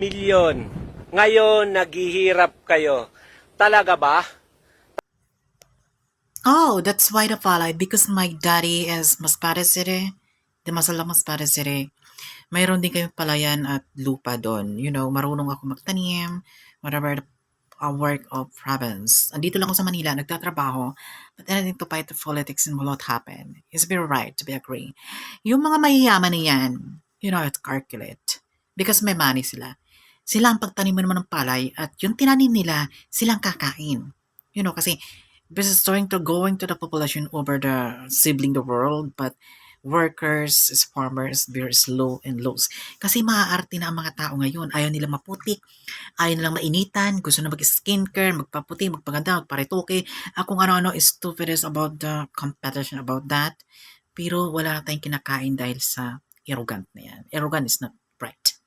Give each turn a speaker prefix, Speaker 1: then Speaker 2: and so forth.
Speaker 1: milyon. Ngayon, naghihirap kayo. Talaga ba?
Speaker 2: Oh, that's why the palay, because my daddy is Masbate City, the Masala Masbate City. Mayroon din kayong palayan at lupa doon. You know, marunong ako magtanim, whatever the work of province. Andito lang ako sa Manila, nagtatrabaho, but anything to fight the politics and will not happen. It's very right to be agree. Yung mga mayayaman na yan, you know, it's calculate. Because may money sila. Sila ang pagtanim mo naman ng palay at yung tinanim nila, silang kakain. You know, kasi this is going to the population over the sibling the world, but workers, is farmers, very slow and lows. Kasi maaarte na ang mga tao ngayon. Ayaw nila maputik, ayaw nilang mainitan, gusto na mag-skincare, magpaputi, magpaganda, magparetoke. Kung ano-ano is stupid is about the competition about that. Pero wala na tayong kinakain dahil sa arrogant na yan. Arrogant is not right.